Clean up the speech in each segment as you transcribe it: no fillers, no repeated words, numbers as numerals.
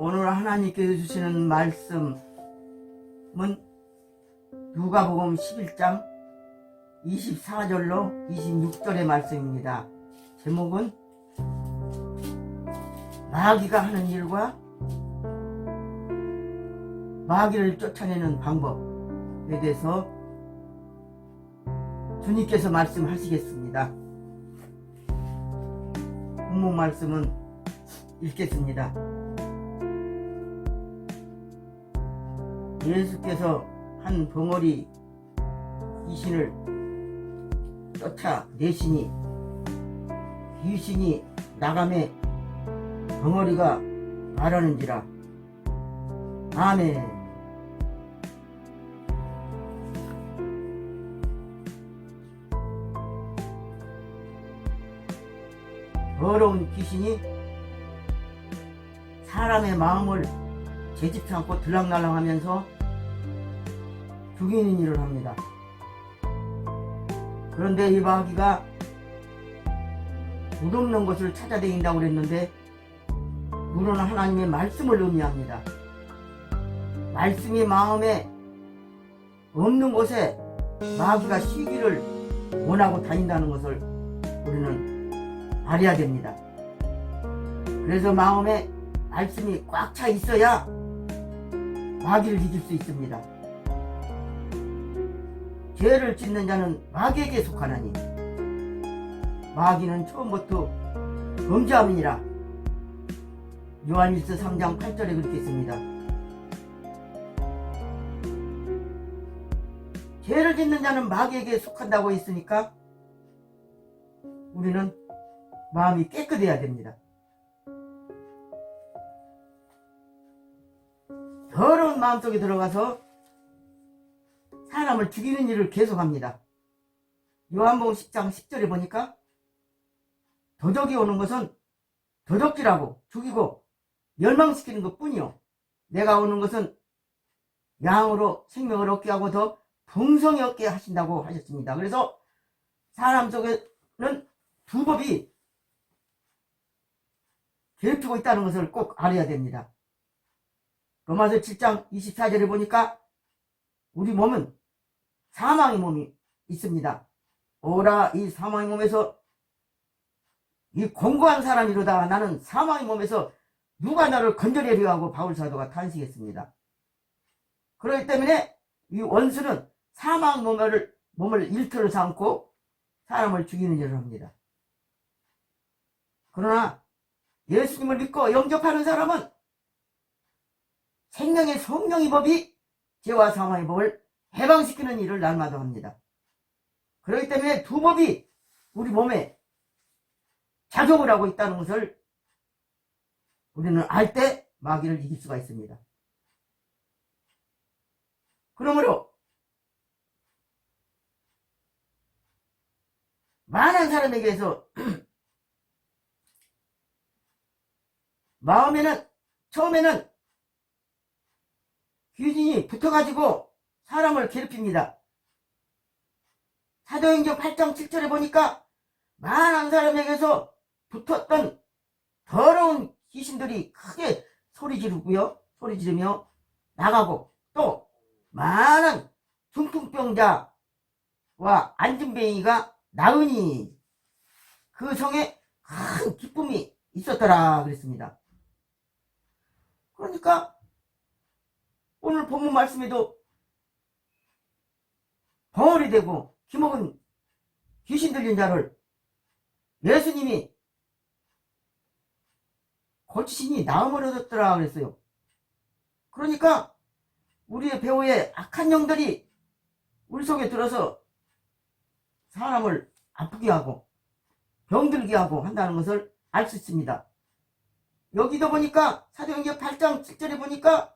오늘 하나님께서 주시는 말씀은 누가복음 11장 24절로 26절의 말씀입니다. 제목은 마귀가 하는 일과 마귀를 쫓아내는 방법에 대해서 주님께서 말씀하시겠습니다. 본문 말씀은 읽겠습니다. 예수께서 한 벙어리 귀신을 쫓아내시니 귀신이 나가매 벙어리가 말하는지라. 아멘. 더러운 귀신이 사람의 마음을 재집지 않고 들락날락하면서 죽이는 일을 합니다. 그런데 이 마귀가 물 없는 곳을 찾아다닌다고 그랬는데 물은 하나님의 말씀을 의미합니다. 말씀이 마음에 없는 곳에 마귀가 쉬기를 원하고 다닌다는 것을 우리는 알아야 됩니다. 그래서 마음에 말씀이 꽉 차 있어야 마귀를 이길 수 있습니다. 죄를 짓는 자는 마귀에게 속하나니 마귀는 처음부터 범죄함이니라. 요한일서 3장 8절에 그렇게 있습니다. 죄를 짓는 자는 마귀에게 속한다고 했으니까 우리는 마음이 깨끗해야 됩니다. 더러운 마음속에 들어가서 사람을 죽이는 일을 계속합니다. 요한복음 10장 10절에 보니까 도적이 오는 것은 도적질하고 죽이고 멸망시키는 것뿐이요, 내가 오는 것은 양으로 생명을 얻게 하고 더 풍성히 얻게 하신다고 하셨습니다. 그래서 사람 속에는 두 법이 괴롭히고 있다는 것을 꼭 알아야 됩니다. 로마서 7장 24절에 보니까 우리 몸은 사망의 몸이 있습니다. 오라 이 사망의 몸에서 이 공고한 사람이로다. 나는 사망의 몸에서 누가 나를 건져내려 하고 바울사도가 탄식했습니다. 그렇기 때문에 이 원수는 사망 몸을 일터로 삼고 사람을 죽이는 일을 합니다. 그러나 예수님을 믿고 영접하는 사람은 생명의 성령의 법이 죄와 사망의 법을 해방시키는 일을 날마다 합니다. 그렇기 때문에 두 법이 우리 몸에 작용을 하고 있다는 것을 우리는 알 때 마귀를 이길 수가 있습니다. 그러므로 많은 사람에게서 마음에는 처음에는 귀신이 붙어가지고 사람을 괴롭힙니다. 사도행전 8장 7절에 보니까 많은 사람에게서 붙었던 더러운 귀신들이 크게 소리 지르며 나가고, 또 많은 중풍병자와 안진뱅이가 나으니 그 성에 큰 기쁨이 있었더라 그랬습니다. 그러니까 오늘 본문 말씀에도 벙어리 되고 기먹은 귀신 들린 자를 예수님이 고치시니 나음을 얻었더라 그랬어요. 그러니까 우리의 배후에 악한 영들이 우리 속에 들어서 사람을 아프게 하고 병들게 하고 한다는 것을 알 수 있습니다. 여기도 보니까 사도행전 8장 7절에 보니까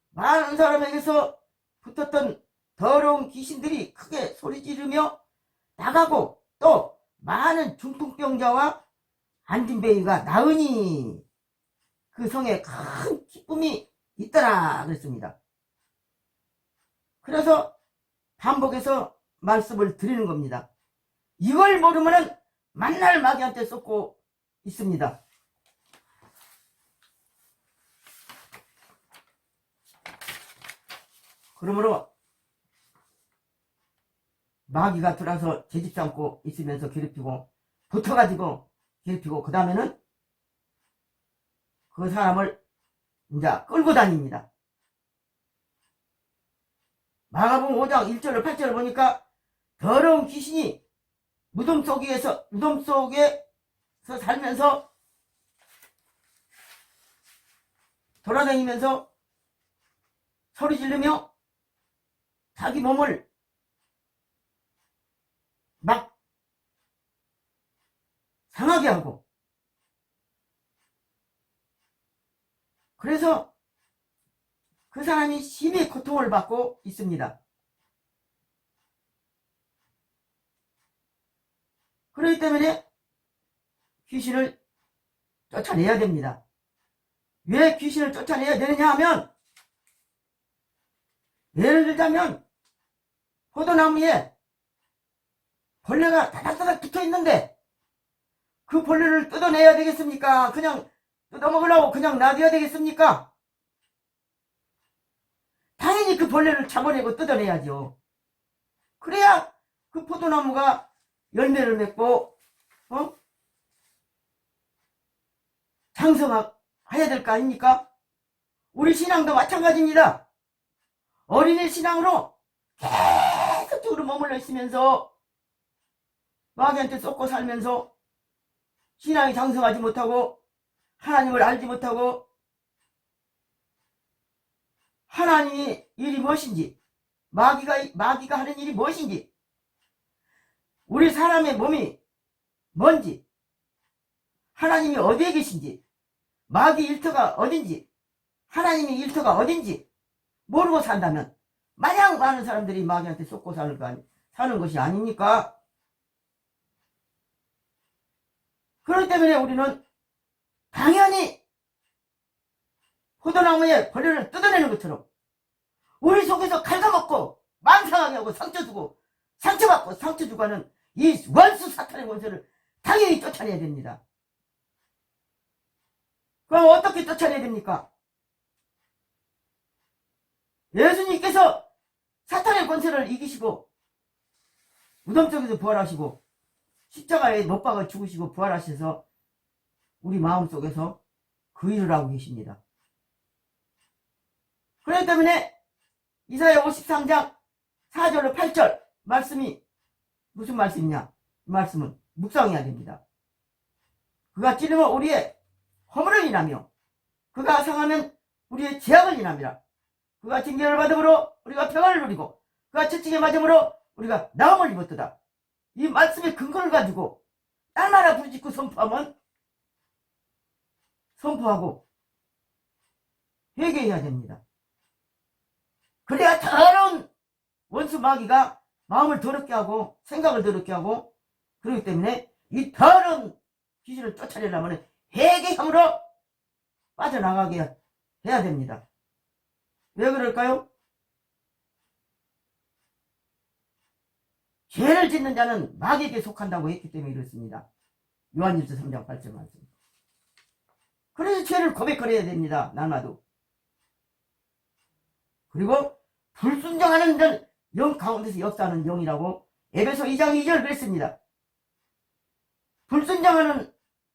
많은 사람에게서 붙었던 더러운 귀신들이 크게 소리 지르며 나가고, 또 많은 중풍병자와 안진뱅이가 나으니 그 성에 큰 기쁨이 있더라 그랬습니다. 그래서 반복해서 말씀을 드리는 겁니다. 이걸 모르면은 만날 마귀한테 쏟고 있습니다. 그러므로 마귀가 들어와서 제집 삼고 있으면서 괴롭히고 붙어가지고 괴롭히고 그 다음에는 그 사람을 이제 끌고 다닙니다. 마가복음 5장 1절로 8절을 보니까 더러운 귀신이 무덤 속에서 살면서 돌아다니면서 소리 지르며 자기 몸을 막 상하게 하고, 그래서 그 사람이 심히 고통을 받고 있습니다. 그렇기 때문에 귀신을 쫓아내야 됩니다. 왜 귀신을 쫓아내야 되느냐 하면, 예를 들자면 포도나무에 벌레가 다닥다닥 붙어 있는데 그 벌레를 뜯어내야 되겠습니까? 그냥 뜯어먹으려고 그냥 놔둬야 되겠습니까? 당연히 그 벌레를 잡아내고 뜯어내야죠. 그래야 그 포도나무가 열매를 맺고 장성해야 될 거 아닙니까? 우리 신앙도 마찬가지입니다. 어린이 신앙으로 계속적으로 머물러 있으면서 마귀한테 쏟고 살면서 신앙이 장성하지 못하고 하나님을 알지 못하고 하나님의 일이 무엇인지, 마귀가 하는 일이 무엇인지, 우리 사람의 몸이 뭔지, 하나님이 어디에 계신지, 마귀 일터가 어딘지, 하나님의 일터가 어딘지 모르고 산다면 마냥 많은 사람들이 마귀한테 쏟고 사는 것이 아닙니까? 그렇기 때문에 우리는 당연히 포도나무에 벌레를 뜯어내는 것처럼 우리 속에서 갉아먹고 망상하게 하고 상처 주고 상처받고 상처 주고 하는 이 원수 사탄의 원수를 당연히 쫓아내야 됩니다. 그럼 어떻게 쫓아내야 됩니까? 예수님께서 사탄의 권세를 이기시고 무덤 속에서 부활하시고 십자가에 못 박아 죽으시고 부활하셔서 우리 마음속에서 그 일을 하고 계십니다. 그렇기 때문에 이사야 53장 4절로 8절 말씀이 무슨 말씀이냐? 이 말씀은 묵상해야 됩니다. 그가 찌르면 우리의 허물을 인하며 그가 상하면 우리의 죄악을 인함이라. 그가 징계를 받음으로 우리가 평안을 누리고 그가 채찍에 맞음으로 우리가 나음을 입었도다. 이 말씀의 근거를 가지고 날마다 부르짖고 선포하면 선포하고 회개해야 됩니다. 그래야 더러운 원수 마귀가 마음을 더럽게 하고 생각을 더럽게 하고, 그렇기 때문에 이 더러운 귀신을 쫓아내려면 회개함으로 빠져나가게 해야 됩니다. 왜 그럴까요? 죄를 짓는 자는 마귀에게 속한다고 했기 때문에 이렇습니다. 요한일서 3장 8절 말씀. 그래서 죄를 고백해야 됩니다. 날마다. 그리고 불순종하는 영 가운데서 역사하는 영이라고 에베소 2장 2절 그랬습니다. 불순종하는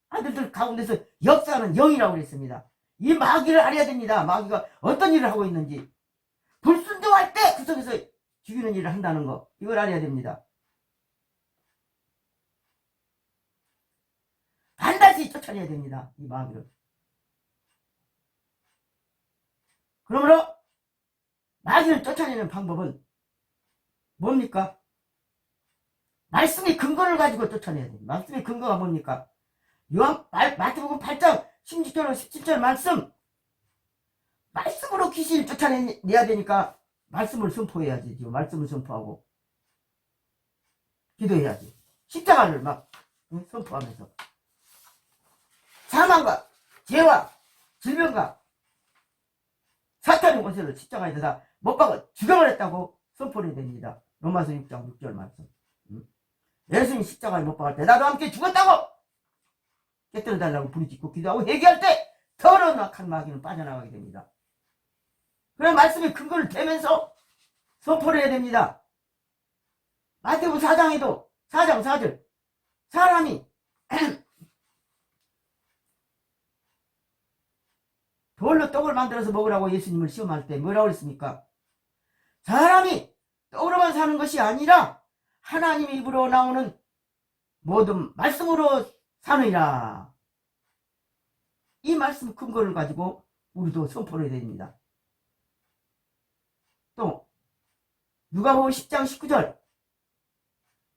아들들 가운데서 역사하는 영이라고 그랬습니다. 이 마귀를 알아야 됩니다. 마귀가 어떤 일을 하고 있는지, 불순종할 때 그 속에서 죽이는 일을 한다는 거, 이걸 알아야 됩니다. 반드시 쫓아내야 됩니다. 이 마귀를. 그러므로 마귀를 쫓아내는 방법은 뭡니까? 말씀의 근거를 가지고 쫓아내야 됩니다. 말씀의 근거가 뭡니까? 마태복음 8장 16절로 17절 말씀으로 귀신을 쫓아내야 되니까 말씀을 선포해야지. 말씀을 선포하고 기도해야지. 십자가를 막 선포하면서 사망과 죄와 질병과 사탄의 권세를 십자가에다 못 박아 죽여버렸다고 선포를 해야 됩니다. 로마서 6장 6절 말씀. 예수님 십자가에 못 박을 때 나도 함께 죽었다고 깨뜨려달라고 부르짖고 기도하고 회개할 때 더러운 악한 마귀는 빠져나가게 됩니다. 그런 말씀의 근거를 대면서 선포를 해야 됩니다. 마태복음 4장에도 4장 4절 사람이 돌로 떡을 만들어서 먹으라고 예수님을 시험할 때 뭐라고 그랬습니까? 사람이 떡으로만 사는 것이 아니라 하나님 입으로 나오는 모든 말씀으로 사느니라. 이 말씀 근거를 가지고 우리도 선포를 해야 됩니다. 또 누가복음 10장 19절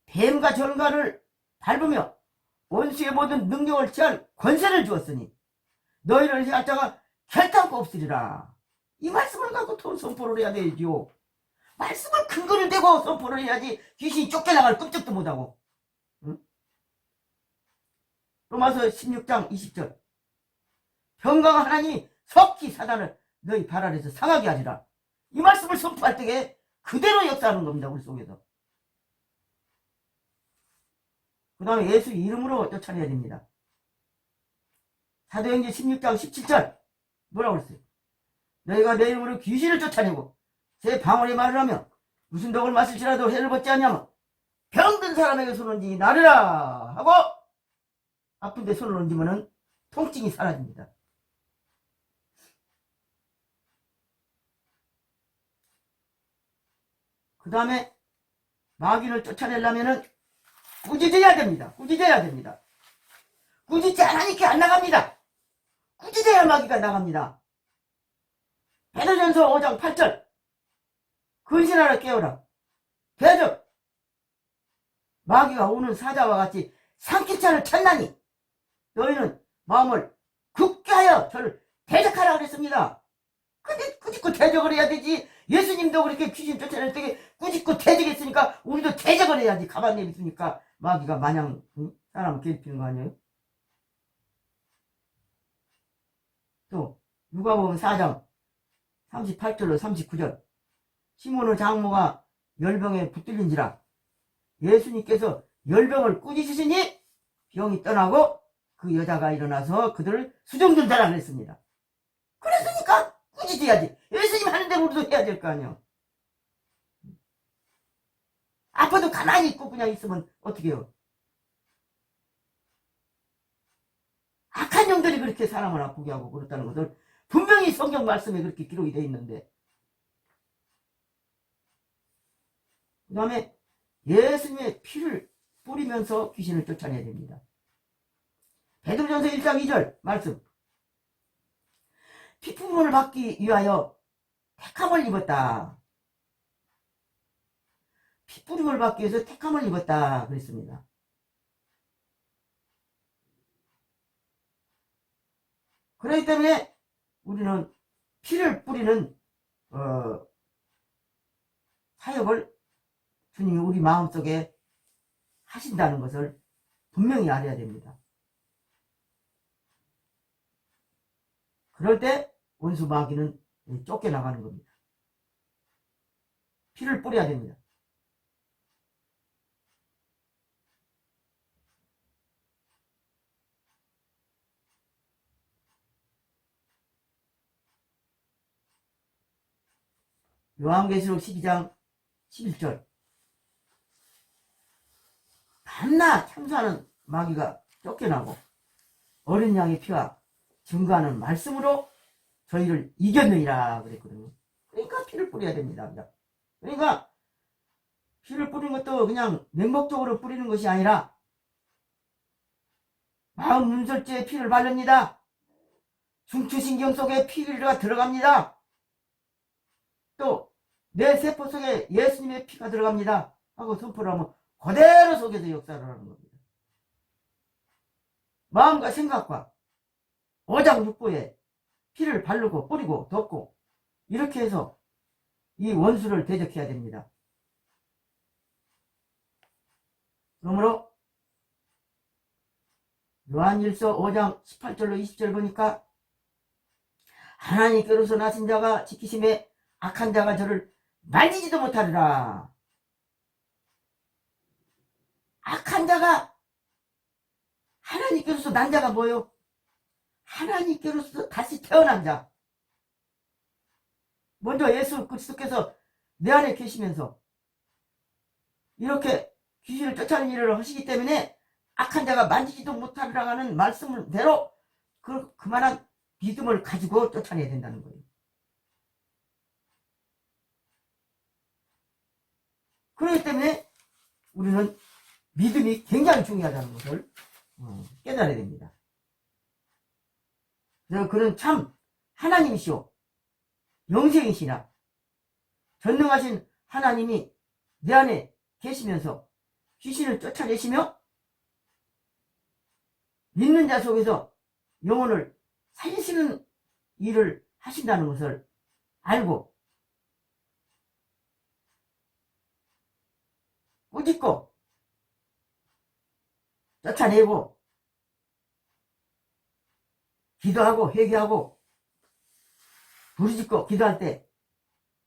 뱀과 전갈을 밟으며 원수의 모든 능력을 취할 권세를 주었으니 너희를 해할 자가 결단코 없으리라. 이 말씀을 갖고 또 선포를 해야 되지요. 말씀을 근거를 대고 선포를 해야지 귀신이 쫓겨나갈 끔찍도 못하고. 응? 로마서 16장 20절 평강한 하나님이 석기 사단을 너희 발 아래서 상하게 하리라. 이 말씀을 선포할 때에 그대로 역사하는 겁니다. 우리 속에서. 그 다음에 예수 이름으로 쫓아내야 됩니다. 사도행전 16장 17절 뭐라고 그랬어요? 너희가 내 이름으로 귀신을 쫓아내고 제 방언의 말을 하며 무슨 독을 마실지라도 해를 벗지 않냐면 병든 사람에게 손을 얹으니 나르라 하고 아픈데 손을 얹으면 통증이 사라집니다. 그 다음에 마귀를 쫓아내려면 꾸짖어야 됩니다. 꾸짖어야 됩니다. 꾸짖지 않으니까 안 나갑니다. 꾸짖어야 마귀가 나갑니다. 베드로전서 5장 8절 근신하라 깨어라. 대적 마귀가 오는 사자와 같이 산기찬을 찾나니 너희는 마음을 굳게 하여 저를 대적하라 그랬습니다. 근데 꾸짖고 대적을 해야 되지. 예수님도 그렇게 귀신 쫓아낼 때 꾸짖고 대적했으니까 우리도 대적을 해야지. 가만히 내비두니까 마귀가 마냥 사람을 괴롭히는 거 아니에요? 또 누가복음 4장 38절로 39절 시몬의 장모가 열병에 붙들린지라 예수님께서 열병을 꾸짖으시니 병이 떠나고 그 여자가 일어나서 그들을 수종들다라 그랬습니다. 그랬으니까 꾸짖어야지. 예수님 하는 대로 우리도 해야 될 거 아니에요. 아파도 가만히 있고 그냥 있으면 어떻게 해요? 악한 영들이 그렇게 사람을 아프게 하고 그렇다는 것을 분명히 성경 말씀에 그렇게 기록이 되어 있는데, 그 다음에 예수님의 피를 뿌리면서 귀신을 쫓아내야 됩니다. 베드로전서 1장 2절 말씀 피부문을 받기 위하여 택함을 입었다. 피뿌림을 받기 위해서 택함을 입었다 그랬습니다. 그렇기 때문에 우리는 피를 뿌리는 사역을 주님이 우리 마음속에 하신다는 것을 분명히 알아야 됩니다. 그럴 때 원수 마귀는 쫓겨나가는 겁니다. 피를 뿌려야 됩니다. 요한계시록 12장 11절 밤낮 참수하는 마귀가 쫓겨나고 어린 양의 피와 증거하는 말씀으로 저희를 이겼느니라 그랬거든요. 그러니까 피를 뿌려야 됩니다. 그러니까 피를 뿌리는 것도 그냥 맹목적으로 뿌리는 것이 아니라 마음 문설주에 피를 바릅니다. 중추신경 속에 피가 들어갑니다. 또 내 세포 속에 예수님의 피가 들어갑니다 하고 선포를 하면 그대로 속에서 역사를 하는 겁니다. 마음과 생각과 오장육부에 피를 바르고 뿌리고 덮고 이렇게 해서 이 원수를 대적해야 됩니다. 그러므로 요한일서 5장 18절로 20절 보니까 하나님께로서 나신 자가 지키심에 악한 자가 저를 만지지도 못하리라. 악한 자가 하나님께로서 난 자가 뭐요? 하나님께로서 다시 태어난 자. 먼저 예수 그리스도께서 내 안에 계시면서 이렇게 귀신을 쫓아내는 일을 하시기 때문에 악한 자가 만지지도 못하리라 하는 말씀대로 그만한 믿음을 가지고 쫓아내야 된다는 거예요. 그렇기 때문에 우리는 믿음이 굉장히 중요하다는 것을 깨달아야 됩니다. 그래서 그는 참 하나님이시오 영생이시나 전능하신 하나님이 내 안에 계시면서 귀신을 쫓아내시며 믿는 자 속에서 영혼을 살리시는 일을 하신다는 것을 알고 꾸짖고 쫓아내고 기도하고 회개하고 부르짖고 기도할 때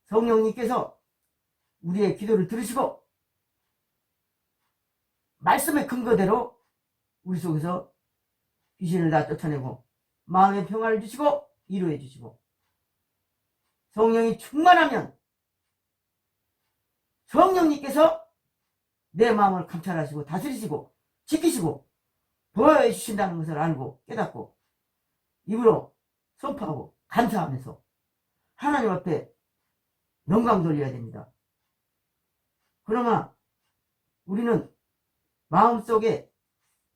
성령님께서 우리의 기도를 들으시고 말씀의 근거대로 우리 속에서 귀신을 다 쫓아내고 마음의 평화를 주시고 위로해 주시고 성령이 충만하면 성령님께서 내 마음을 감찰하시고 다스리시고 지키시고 보호해 주신다는 것을 알고 깨닫고 입으로 선포하고 감사하면서 하나님 앞에 영광 돌려야 됩니다. 그러나 우리는 마음속에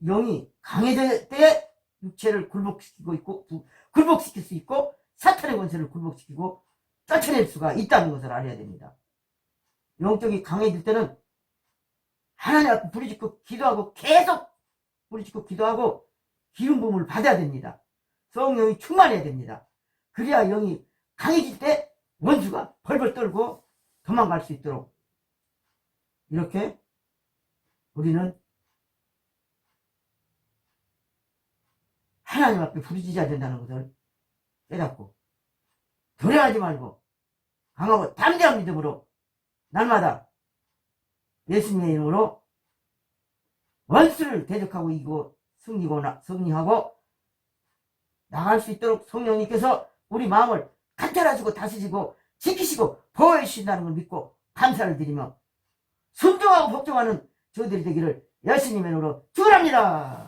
영이 강해질 때 육체를 굴복시킬 수 있고 사탄의 권세를 굴복시키고 쫓아낼 수가 있다는 것을 알아야 됩니다. 영적이 강해질 때는 하나님 앞에 부르짖고 기도하고 계속 부르짖고 기도하고 기름 부음을 받아야 됩니다. 성령이 충만해야 됩니다. 그래야 영이 강해질 때 원수가 벌벌 떨고 도망갈 수 있도록 이렇게 우리는 하나님 앞에 부르짖어야 된다는 것을 깨닫고 두려워하지 말고 강하고 담대한 믿음으로 날마다 예수님의 이름으로 원수를 대적하고 이기고 승리하고 나갈 수 있도록 성령님께서 우리 마음을 감찰하시고 다스리시고 지키시고 보호해 주신다는 걸 믿고 감사를 드리며 순종하고 복종하는 저희들이 되기를 예수님의 이름으로 축원합니다.